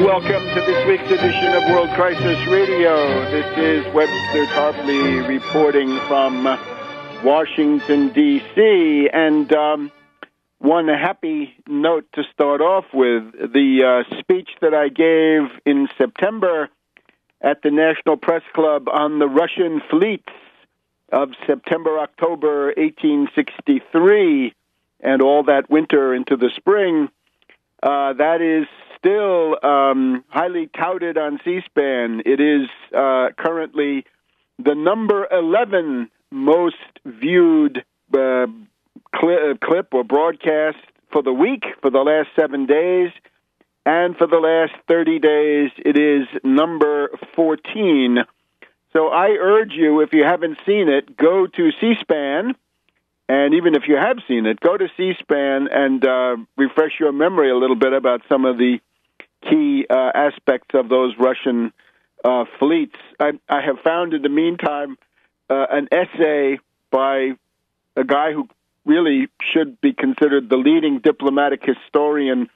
welcome to this week's edition of World Crisis Radio. This is Webster Tarpley reporting from Washington, D.C. And one happy note to start off with, the speech that I gave in September at the National Press Club on the Russian fleets of September-October 1863 and all that winter into the spring, that is still highly touted on C-SPAN. It is currently the number 11 most viewed clip or broadcast for the week, for the last 7 days, and for the last 30 days, it is number 14. So I urge you, if you haven't seen it, go to C-SPAN. And even if you have seen it, go to C-SPAN and refresh your memory a little bit about some of the key aspects of those Russian fleets. I have found in the meantime an essay by a guy who really should be considered the leading diplomatic historian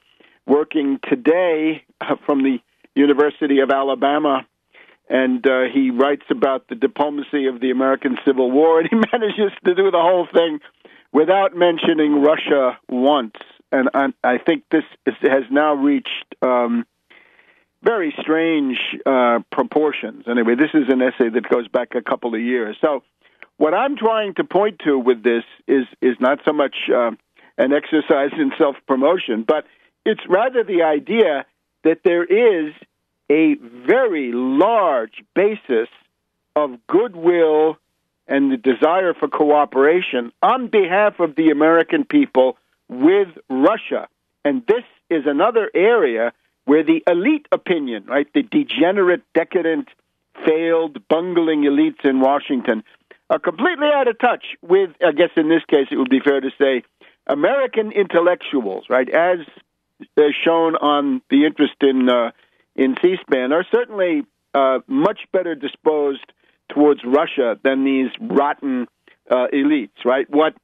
working today from the University of Alabama. And he writes about the diplomacy of the American Civil War, and he manages to do the whole thing without mentioning Russia once. And I think this has now reached very strange proportions. Anyway, this is an essay that goes back a couple of years. So what I'm trying to point to with this is not so much an exercise in self-promotion, but it's rather the idea that there is a very large basis of goodwill and the desire for cooperation on behalf of the American people with Russia. And this is another area where the elite opinion, right, the degenerate, decadent, failed, bungling elites in Washington are completely out of touch with, I guess in this case it would be fair to say, American intellectuals, right, as shown on the interest in C-SPAN, are certainly much better disposed towards Russia than these rotten elites, right? What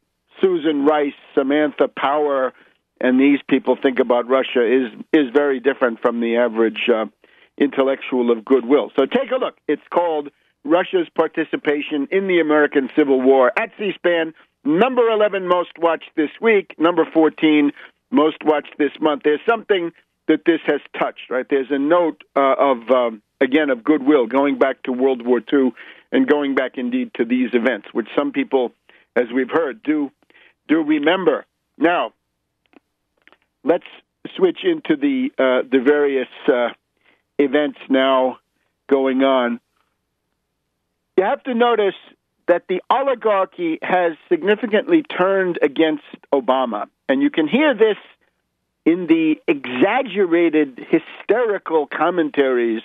Susan Rice, Samantha Power, and these people think about Russia is very different from the average intellectual of goodwill. So take a look. It's called Russia's Participation in the American Civil War at C-SPAN, number 11 most watched this week, number 14 most watched this month. There's something that this has touched, right? There's a note of goodwill, going back to World War II and going back indeed to these events, which some people, as we've heard, do remember. Now, let's switch into the various events now going on. You have to notice that the oligarchy has significantly turned against Obama, and you can hear this in the exaggerated, hysterical commentaries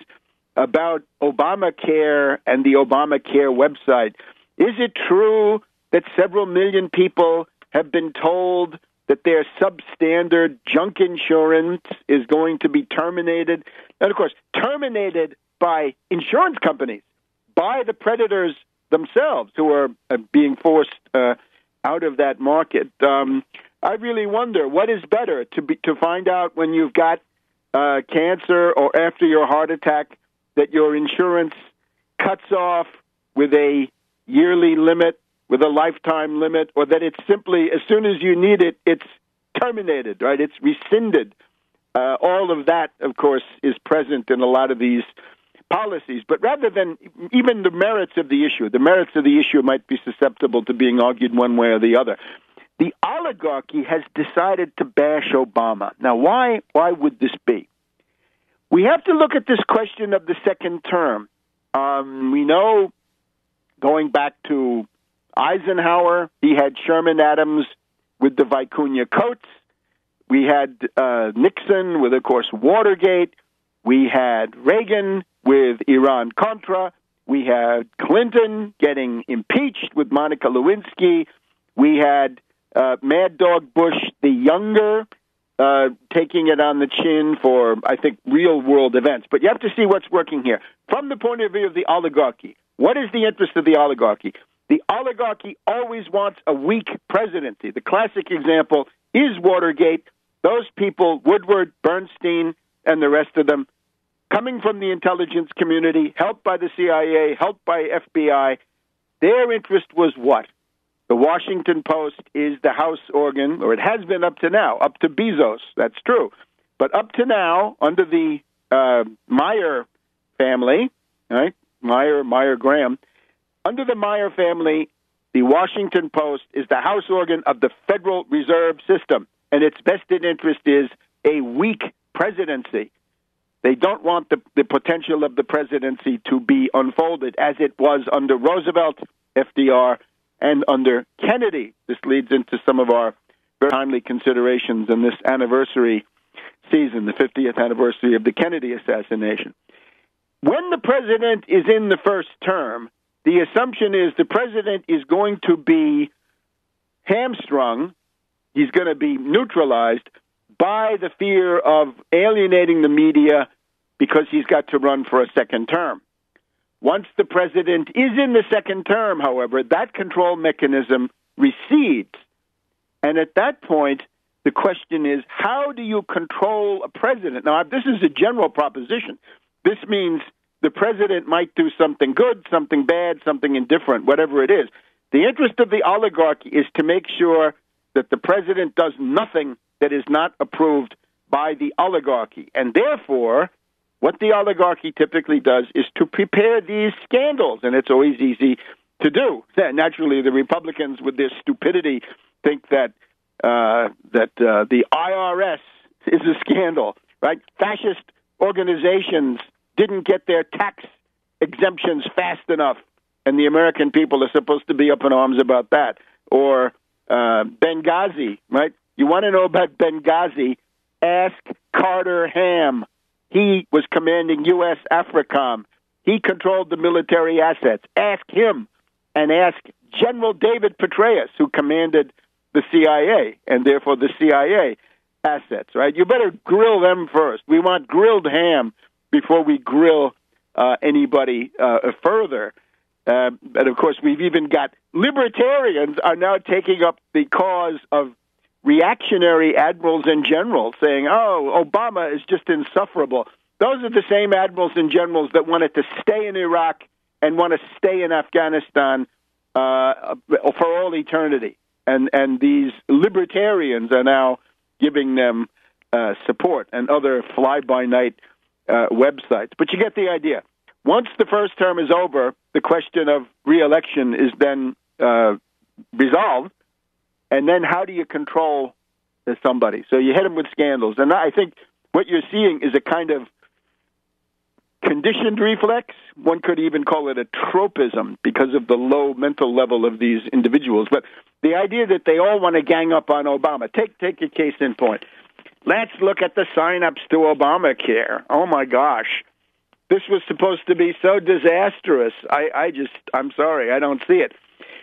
about Obamacare and the Obamacare website. Is it true that several million people have been told that their substandard junk insurance is going to be terminated? And, of course, terminated by insurance companies, by the predators themselves who are being forced out of that market. I really wonder, what is better, to find out when you've got cancer or after your heart attack that your insurance cuts off with a yearly limit, with a lifetime limit, or that it's simply, as soon as you need it, it's terminated, right? It's rescinded. All of that, of course, is present in a lot of these policies. But rather than even the merits of the issue might be susceptible to being argued one way or the other. The oligarchy has decided to bash Obama. Now, why would this be? We have to look at this question of the second term. We know, going back to Eisenhower, he had Sherman Adams with the Vicuña Coats. We had Nixon with, of course, Watergate. We had Reagan with Iran-Contra. We had Clinton getting impeached with Monica Lewinsky. We had Mad Dog Bush the Younger taking it on the chin for, I think, real-world events. But you have to see what's working here. From the point of view of the oligarchy, what is the interest of the oligarchy? The oligarchy always wants a weak presidency. The classic example is Watergate. Those people, Woodward, Bernstein, and the rest of them, coming from the intelligence community, helped by the CIA, helped by FBI. Their interest was what? The Washington Post is the House organ, or it has been up to now, up to Bezos, that's true. But up to now, under the Meyer family, right? Meyer-Graham, under the Meyer family, the Washington Post is the House organ of the Federal Reserve System, and its vested interest is a weak presidency. They don't want the potential of the presidency to be unfolded as it was under Roosevelt, FDR, and under Kennedy. This leads into some of our very timely considerations in this anniversary season, the 50th anniversary of the Kennedy assassination. When the president is in the first term, the assumption is the president is going to be hamstrung, he's going to be neutralized by the fear of alienating the media because he's got to run for a second term. Once the president is in the second term, however, that control mechanism recedes. And at that point, the question is, how do you control a president? Now, this is a general proposition. This means the president might do something good, something bad, something indifferent, whatever it is. The interest of the oligarchy is to make sure that the president does nothing that is not approved by the oligarchy. And therefore, what the oligarchy typically does is to prepare these scandals, and it's always easy to do. Naturally, the Republicans, with their stupidity, think that the IRS is a scandal, right? Fascist organizations didn't get their tax exemptions fast enough, and the American people are supposed to be up in arms about that. Or Benghazi, right? You want to know about Benghazi? Ask Carter Ham. He was commanding U.S. AFRICOM. He controlled the military assets. Ask him, and ask General David Petraeus, who commanded the CIA, and therefore the CIA assets, right? You better grill them first. We want grilled ham before we grill anybody further. But, of course, we've even got libertarians are now taking up the cause of reactionary admirals and generals, saying, oh, Obama is just insufferable. Those are the same admirals and generals that wanted to stay in Iraq and want to stay in Afghanistan for all eternity. And these libertarians are now giving them support, and other fly-by-night websites. But you get the idea. Once the first term is over, the question of re-election is then resolved, and then how do you control somebody? So you hit them with scandals. And I think what you're seeing is a kind of conditioned reflex. One could even call it a tropism because of the low mental level of these individuals. But the idea that they all want to gang up on Obama. Take a case in point. Let's look at the sign-ups to Obamacare. Oh, my gosh. This was supposed to be so disastrous. I'm sorry, I don't see it.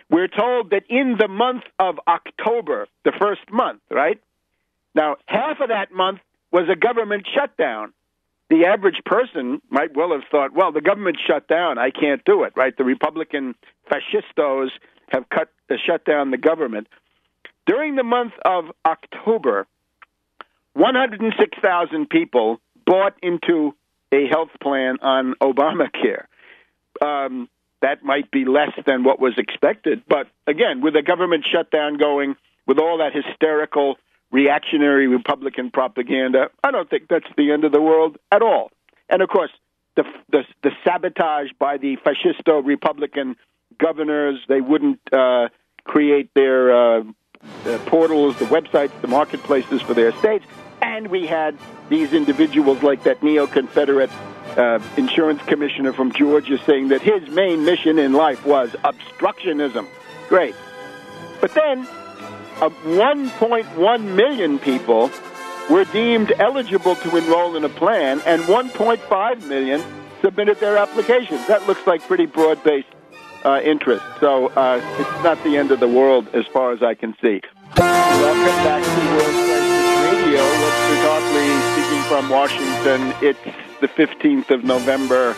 We're told that in the month of October, the first month, right? Now, half of that month was a government shutdown. The average person might well have thought, well, the government shut down, I can't do it, right? The Republican fascistos have shut down the government. During the month of October, 106,000 people bought into a health plan on Obamacare. That might be less than what was expected. But again, with the government shutdown going, with all that hysterical reactionary Republican propaganda, I don't think that's the end of the world at all. And of course, the sabotage by the fascisto Republican governors, they wouldn't create their portals, the websites, the marketplaces for their states. And we had these individuals like that neo-Confederate insurance commissioner from Georgia saying that his main mission in life was obstructionism. Great. But then 1.1 million people were deemed eligible to enroll in a plan, and 1.5 million submitted their applications. That looks like pretty broad-based interest. So it's not the end of the world as far as I can see. Welcome back to World Crisis Radio. Webster Tarpley speaking from Washington. It's the 15th of November,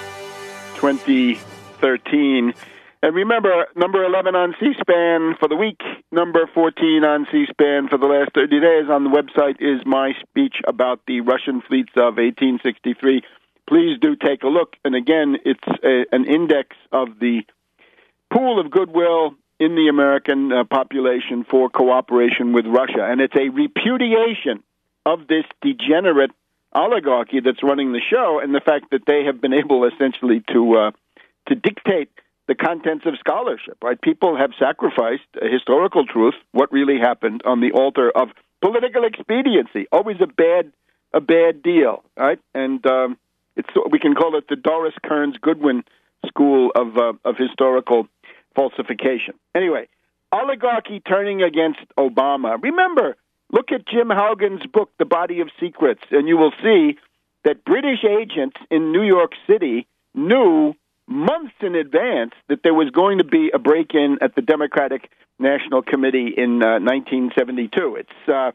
2013. And remember, number 11 on C-SPAN for the week, number 14 on C-SPAN for the last 30 days on the website is my speech about the Russian fleets of 1863. please do take a look. And again, it's an index of the pool of goodwill in the American population for cooperation with Russia. And it's a repudiation of this degenerate oligarchy that's running the show, and the fact that they have been able essentially to dictate the contents of scholarship, right? People have sacrificed historical truth, what really happened, on the altar of political expediency. Always a bad deal, right? And we can call it the Doris Kearns Goodwin school of historical falsification. Anyway, oligarchy turning against Obama. Remember, look at Jim Haugen's book, The Body of Secrets, and you will see that British agents in New York City knew months in advance that there was going to be a break-in at the Democratic National Committee in 1972. It's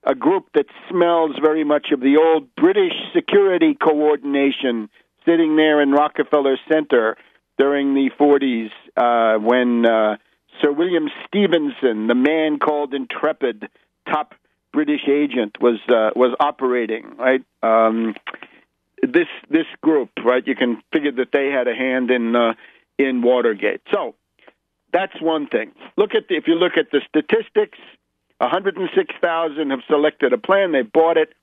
a group that smells very much of the old British security coordination sitting there in Rockefeller Center during the 40s when Sir William Stevenson, the man called Intrepid, top British agent, was operating, right? This group, right? You can figure that they had a hand in Watergate. So that's one thing. If you look at the statistics, 106,000 have selected a plan. They bought it.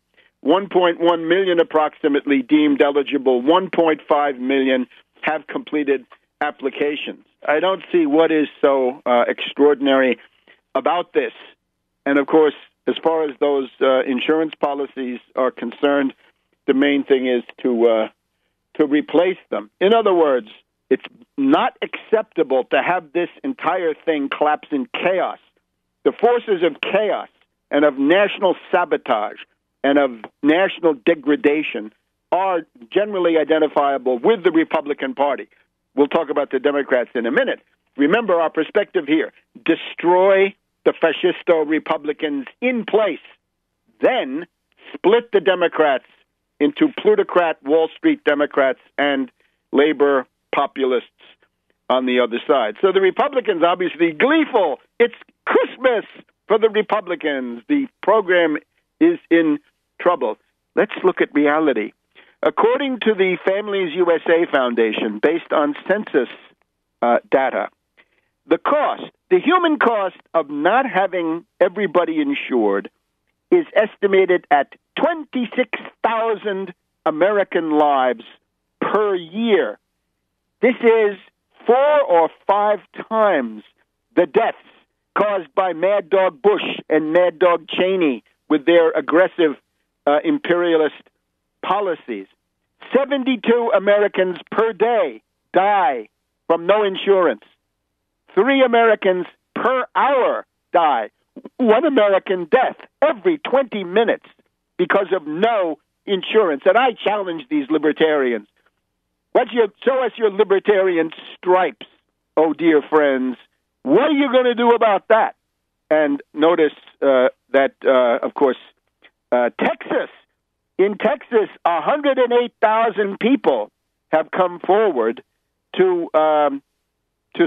1.1 million approximately deemed eligible. 1.5 million have completed applications. I don't see what is so extraordinary about this. And of course, as far as those insurance policies are concerned, the main thing is to replace them. In other words, it's not acceptable to have this entire thing collapse in chaos. The forces of chaos and of national sabotage and of national degradation are generally identifiable with the Republican Party. We'll talk about the Democrats in a minute. Remember our perspective here. Destroy the fascisto-Republicans in place. Then split the Democrats into plutocrat Wall Street Democrats and labor populists on the other side. So the Republicans obviously gleeful. It's Christmas for the Republicans. The program is in trouble. Let's look at reality. According to the Families USA Foundation, based on census data, the human cost of not having everybody insured is estimated at 26,000 American lives per year. This is 4 or 5 times the deaths caused by Mad Dog Bush and Mad Dog Cheney with their aggressive imperialist policies. 72 Americans per day die from no insurance. 3 Americans per hour die. 1 American death every 20 minutes because of no insurance. And I challenge these libertarians. Show us your libertarian stripes, oh dear friends. What are you going to do about that? And notice that, of course, Texas. In Texas, 108,000 people have come forward to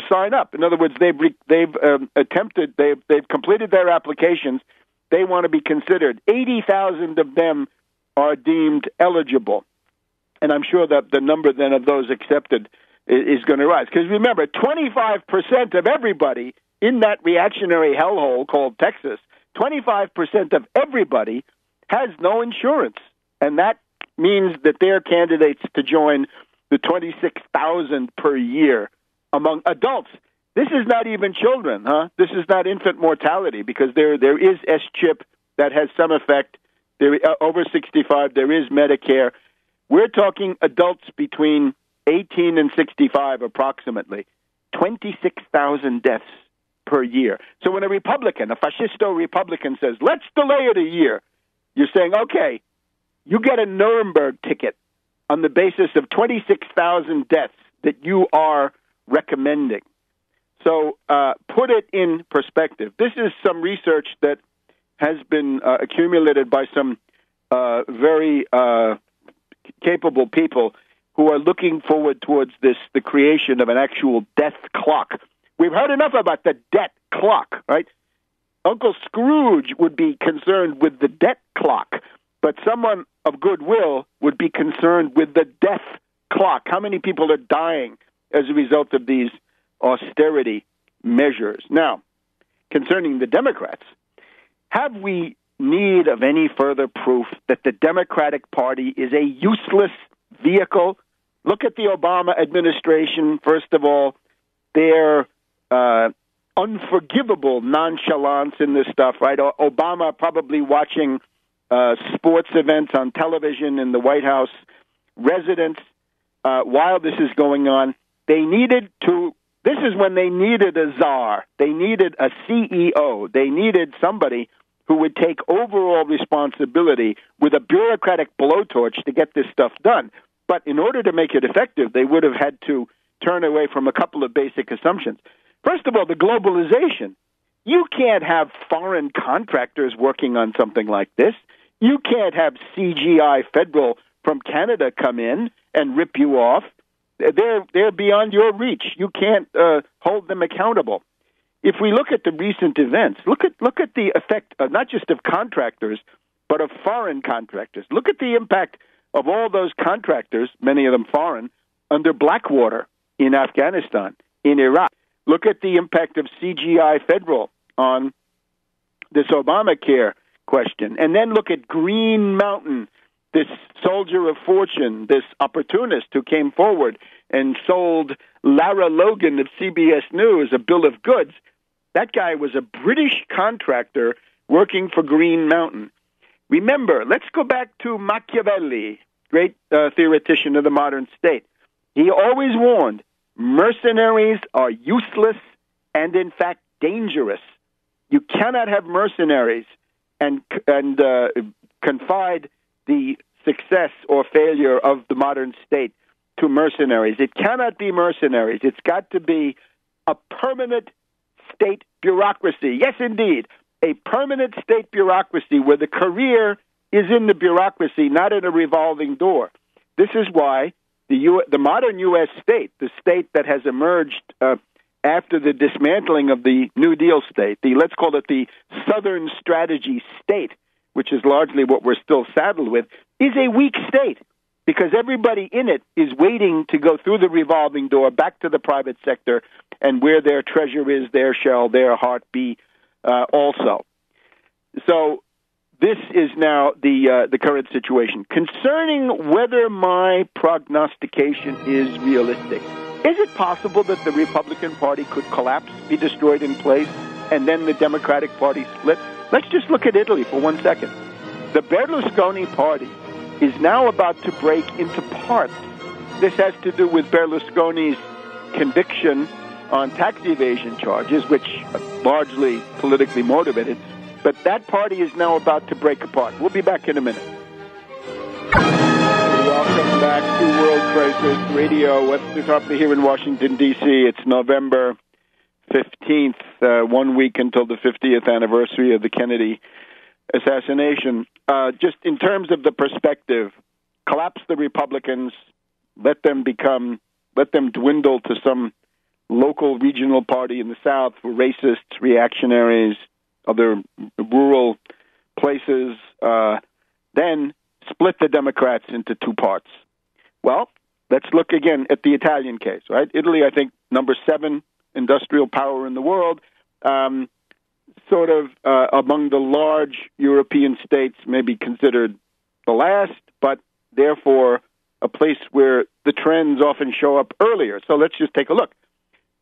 sign up. In other words, they've completed their applications. They want to be considered. 80,000 of them are deemed eligible. And I'm sure that the number then of those accepted is going to rise. Because remember, 25% of everybody in that reactionary hellhole called Texas, 25% of everybody has no insurance. And that means that they're candidates to join the 26,000 per year among adults. This is not even children, huh? This is not infant mortality, because there is S-chip that has some effect. There over 65, there is Medicare. We're talking adults between 18 and 65 approximately. 26,000 deaths per year. So when a Republican, a fascisto Republican says, let's delay it a year, you're saying, okay, you get a Nuremberg ticket on the basis of 26,000 deaths that you are recommending. So put it in perspective. This is some research that has been accumulated by some very capable people who are looking forward towards the creation of an actual death clock. We've heard enough about the debt clock, right? Uncle Scrooge would be concerned with the debt clock. But someone of goodwill would be concerned with the death clock. How many people are dying as a result of these austerity measures? Now, concerning the Democrats, have we need of any further proof that the Democratic Party is a useless vehicle? Look at the Obama administration, first of all, their unforgivable nonchalance in this stuff, right? Obama probably watching sports events on television in the White House residence while this is going on. This is when they needed a czar. They needed a CEO. They needed somebody who would take overall responsibility with a bureaucratic blowtorch to get this stuff done. But in order to make it effective, they would have had to turn away from a couple of basic assumptions. First of all, the globalization. You can't have foreign contractors working on something like this. You can't have CGI Federal from Canada come in and rip you off. They're beyond your reach. You can't hold them accountable. If we look at the recent events, look at the effect of not just of contractors, but of foreign contractors. Look at the impact of all those contractors, many of them foreign, under Blackwater in Afghanistan, in Iraq. Look at the impact of CGI Federal on this Obamacare question. And then look at Green Mountain, this soldier of fortune, this opportunist who came forward and sold Lara Logan of CBS News a bill of goods. That guy was a British contractor working for Green Mountain. Remember, let's go back to Machiavelli, great theoretician of the modern state. He always warned, mercenaries are useless and, in fact, dangerous. You cannot have mercenaries and confide the success or failure of the modern state to mercenaries. It cannot be mercenaries. It's got to be a permanent state bureaucracy. Yes, indeed, a permanent state bureaucracy where the career is in the bureaucracy, not in a revolving door. This is why the modern U.S. state, the state that has emerged after the dismantling of the New Deal state, let's call it the Southern Strategy state, which is largely what we're still saddled with, is a weak state because everybody in it is waiting to go through the revolving door back to the private sector, and where their treasure is, there shall their heart be also. So this is now the current situation. Concerning whether my prognostication is realistic, is it possible that the Republican Party could collapse, be destroyed in place, and then the Democratic Party split? Let's just look at Italy for 1 second. The Berlusconi Party is now about to break into parts. This has to do with Berlusconi's conviction on tax evasion charges, which are largely politically motivated. But that party is now about to break apart. We'll be back in a minute. Welcome back to World Crisis Radio. Webster Tarpley here in Washington, D.C. It's November 15th, 1 week until the 50th anniversary of the Kennedy assassination. Just in terms of the perspective, collapse the Republicans, let them dwindle to some local regional party in the South for racists, reactionaries, other rural places, then split the Democrats into two parts. Well, let's look again at the Italian case, right? Italy, I think, number 7 industrial power in the world, sort of among the large European states, maybe considered the last, but therefore a place where the trends often show up earlier. So let's just take a look.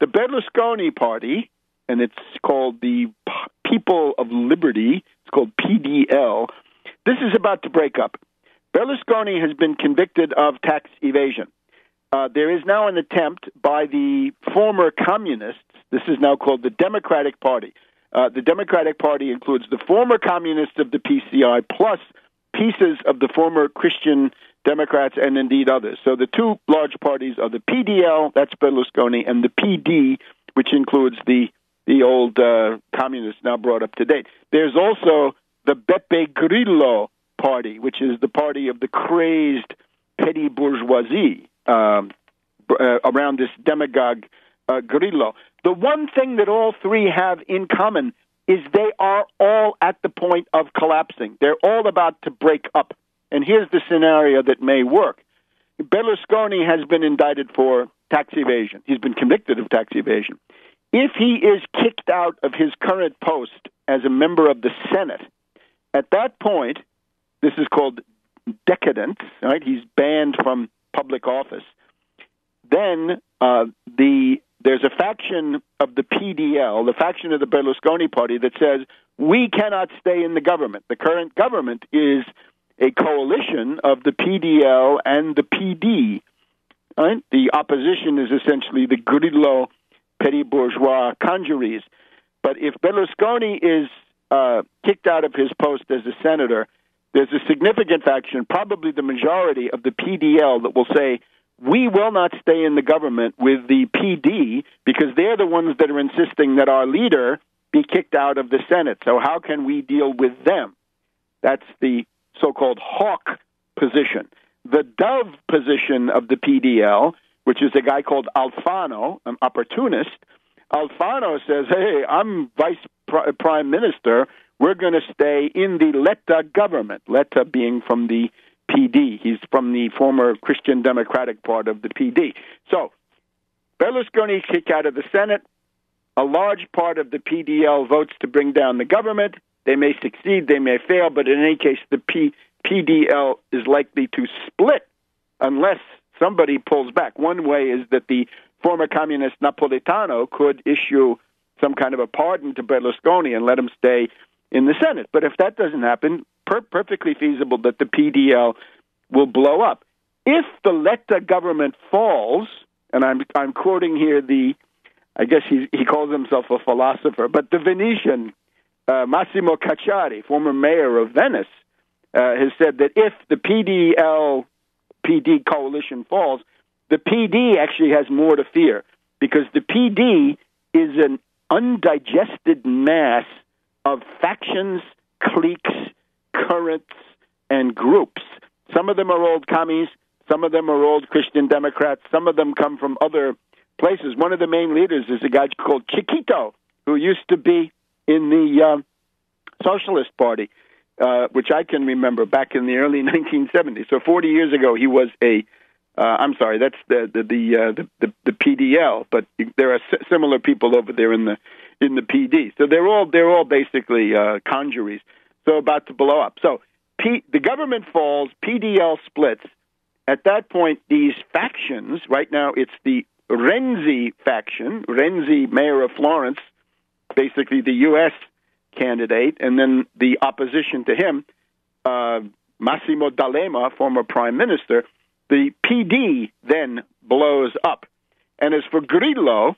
The Berlusconi Party, and it's called the People of Liberty, it's called PDL, this is about to break up. Berlusconi has been convicted of tax evasion. There is now an attempt by the former communists, this is now called the Democratic Party. The Democratic Party includes the former communists of the PCI plus pieces of the former Christian Democrats and indeed others. So the two large parties are the PDL, that's Berlusconi, and the PD, which includes the old communists now brought up to date. There's also the Beppe Grillo party, which is the party of the crazed petty bourgeoisie around this demagogue Grillo. The one thing that all three have in common is they are all at the point of collapsing. They're all about to break up. And here's the scenario that may work. Berlusconi has been indicted for tax evasion. He's been convicted of tax evasion. If he is kicked out of his current post as a member of the Senate, at that point, this is called decadence, right? He's banned from public office. Then there's a faction of the PDL, the faction of the Berlusconi party, that says, we cannot stay in the government. The current government is a coalition of the PDL and the PD. Right? The opposition is essentially the Grillo petty bourgeois congeries. But if Berlusconi is kicked out of his post as a senator, there's a significant faction, probably the majority of the PDL, that will say, we will not stay in the government with the PD because they're the ones that are insisting that our leader be kicked out of the Senate. So how can we deal with them? That's the so-called hawk position. The dove position of the PDL, which is a guy called Alfano, an opportunist, Alfano says, hey, I'm vice prime minister. We're going to stay in the Letta government, Letta being from the PD. He's from the former Christian Democratic part of the PD. So Berlusconi kicked out of the Senate. A large part of the PDL votes to bring down the government. They may succeed, they may fail, but in any case, the PDL is likely to split unless somebody pulls back. One way is that the former communist Napolitano could issue some kind of a pardon to Berlusconi and let him stay in the Senate. But if that doesn't happen, perfectly feasible that the PDL will blow up. If the Letta government falls, and I'm quoting here I guess he calls himself a philosopher, but the Venetian Massimo Cacciari, former mayor of Venice, has said that if the PDL-PD coalition falls, the PD actually has more to fear because the PD is an undigested mass of factions, cliques, currents, and groups. Some of them are old commies, some of them are old Christian Democrats, some of them come from other places. One of the main leaders is a guy called Chiquito, who used to be in the Socialist Party, which I can remember back in the early 1970s. So 40 years ago, he was I'm sorry, that's the PDL, but there are similar people over there in the PD. So they're all basically congeries. So about to blow up. So the government falls, PDL splits. At that point, these factions, right now it's the Renzi faction, Renzi, mayor of Florence, basically the U.S. candidate, and then the opposition to him, Massimo D'Alema, former prime minister. The PD then blows up. And as for Grillo,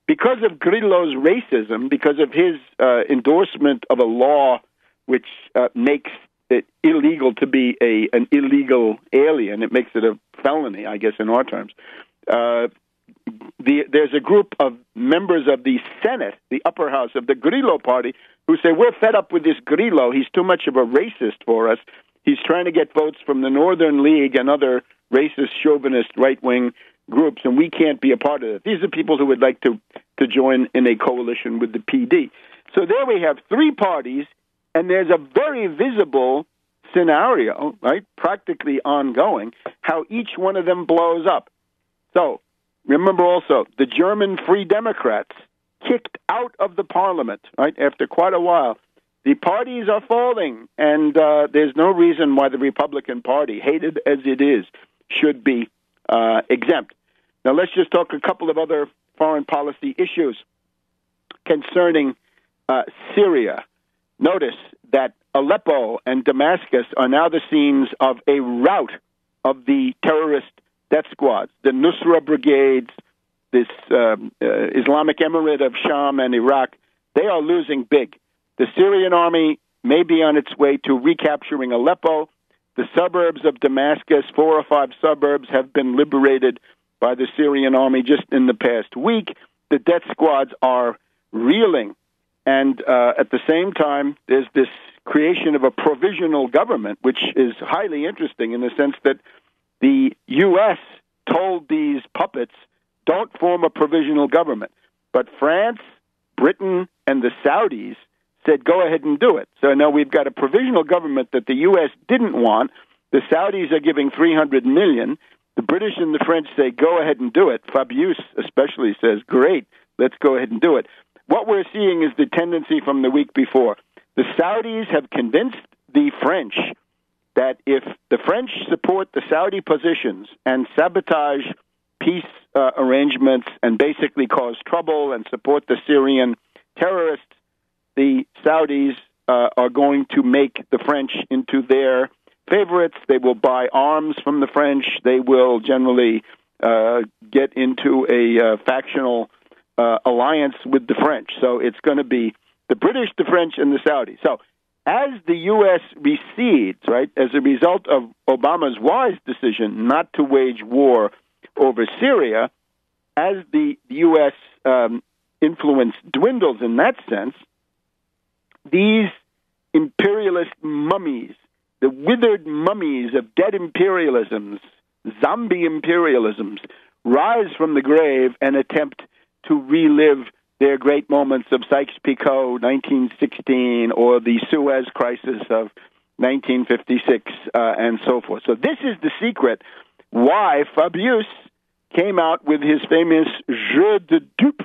because of Grillo's racism, because of his endorsement of a law which makes it illegal to be an illegal alien, it makes it a felony, I guess, in our terms, there's a group of members of the Senate, the upper house of the Grillo party, who say, we're fed up with this Grillo. He's too much of a racist for us. He's trying to get votes from the Northern League and other racist, chauvinist, right-wing groups, and we can't be a part of it. These are people who would like to join in a coalition with the PD. So there we have three parties, and there's a very visible scenario, right, practically ongoing, how each one of them blows up. So remember also, the German Free Democrats kicked out of the parliament, right, after quite a while. The parties are falling, and there's no reason why the Republican Party, hated as it is, should be exempt. Now, let's just talk a couple of other foreign policy issues concerning Syria. Notice that Aleppo and Damascus are now the scenes of a rout of the terrorist death squads, the Nusra brigades, this Islamic Emirate of Sham and Iraq. They are losing big. The Syrian army may be on its way to recapturing Aleppo. The suburbs of Damascus, 4 or 5 suburbs, have been liberated by the Syrian army just in the past week. The death squads are reeling. And at the same time, there's this creation of a provisional government, which is highly interesting in the sense that the U.S. told these puppets, don't form a provisional government. But France, Britain, and the Saudis said, go ahead and do it. So now we've got a provisional government that the U.S. didn't want. The Saudis are giving $300 million. The British and the French say, go ahead and do it. Fabius especially says, great, let's go ahead and do it. What we're seeing is the tendency from the week before. The Saudis have convinced the French that if the French support the Saudi positions and sabotage peace arrangements and basically cause trouble and support the Syrian terrorists, the Saudis are going to make the French into their favorites. They will buy arms from the French. They will generally get into a factional alliance with the French. So it's going to be the British, the French, and the Saudis. So as the U.S. recedes, right, as a result of Obama's wise decision not to wage war over Syria, as the U.S. Influence dwindles in that sense, these imperialist mummies, the withered mummies of dead imperialisms, zombie imperialisms, rise from the grave and attempt to relive their great moments of Sykes-Picot, 1916, or the Suez Crisis of 1956, and so forth. So this is the secret why Fabius came out with his famous jeu de dupe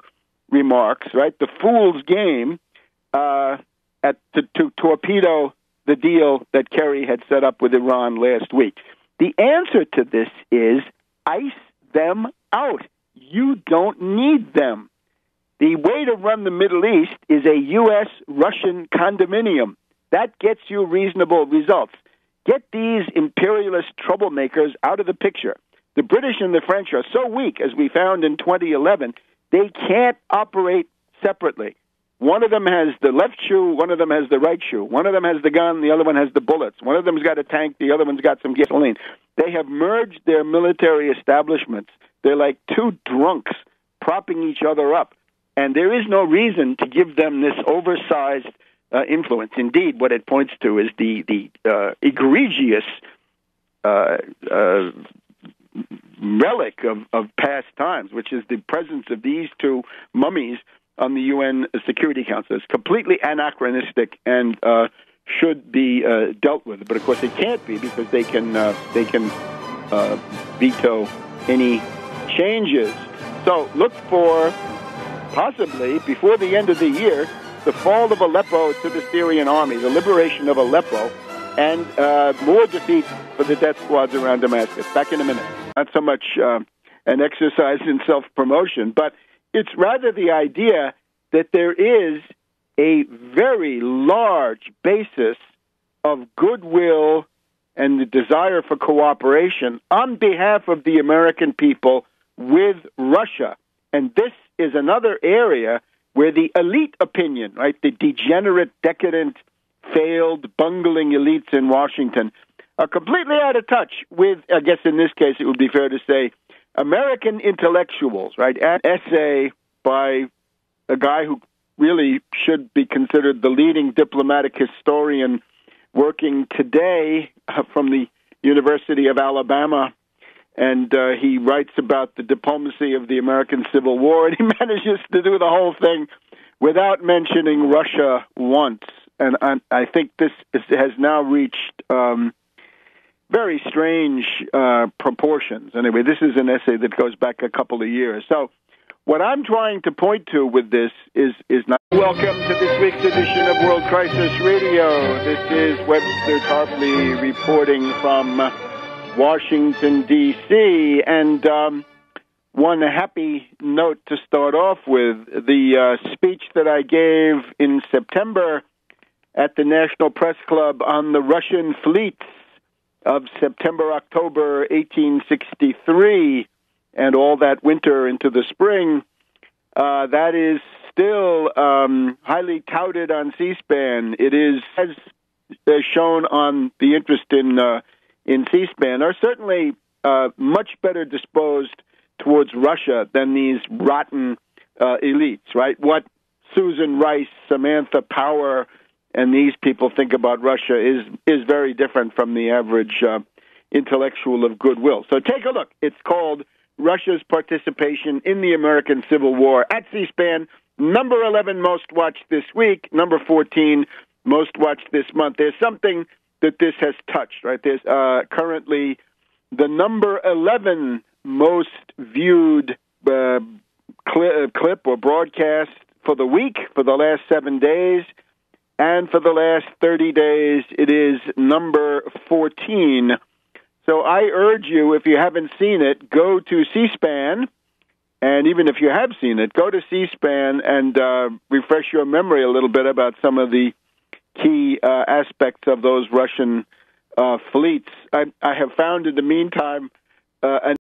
remarks, right, the fool's game, to torpedo the deal that Kerry had set up with Iran last week. The answer to this is ice them out. You don't need them. The way to run the Middle East is a U.S.-Russian condominium. That gets you reasonable results. Get these imperialist troublemakers out of the picture. The British and the French are so weak, as we found in 2011, they can't operate separately. One of them has the left shoe, one of them has the right shoe. One of them has the gun, the other one has the bullets. One of them's got a tank, the other one's got some gasoline. They have merged their military establishments. They're like two drunks propping each other up. And there is no reason to give them this oversized influence. Indeed, what it points to is the egregious relic of past times, which is the presence of these two mummies on the UN Security Council. It's completely anachronistic and should be dealt with. But of course, it can't be because they can veto any changes. So look for, possibly before the end of the year, the fall of Aleppo to the Syrian army, the liberation of Aleppo, and more defeats for the death squads around Damascus. Back in a minute. Not so much an exercise in self-promotion, but it's rather the idea that there is a very large basis of goodwill and the desire for cooperation on behalf of the American people with Russia. And this is another area where the elite opinion, right, the degenerate, decadent, failed, bungling elites in Washington are completely out of touch with, I guess in this case it would be fair to say, American intellectuals, right? An essay by a guy who really should be considered the leading diplomatic historian working today from the University of Alabama, and he writes about the diplomacy of the American Civil War, and he manages to do the whole thing without mentioning Russia once. And I think this has now reached very strange proportions. Anyway, this is an essay that goes back a couple of years. So what I'm trying to point to with this is not... Welcome to this week's edition of World Crisis Radio. This is Webster Tarpley reporting from Washington, D.C., and one happy note to start off with, the speech that I gave in September at the National Press Club on the Russian fleets of September-October 1863 and all that winter into the spring, that is still highly touted on C-SPAN. It is, as shown on the interest in C-SPAN, are certainly much better disposed towards Russia than these rotten elites, right? What Susan Rice, Samantha Power, and these people think about Russia is very different from the average intellectual of goodwill. So take a look. It's called Russia's Participation in the American Civil War at C-SPAN. number 11 most watched this week, number 14 most watched this month. There's something that this has touched, right? There's currently the number 11 most viewed clip or broadcast for the week, for the last 7 days, and for the last 30 days, it is number 14. So I urge you, if you haven't seen it, go to C-SPAN, and even if you have seen it, go to C-SPAN and refresh your memory a little bit about some of the key aspects of those Russian fleets. I have found in the meantime an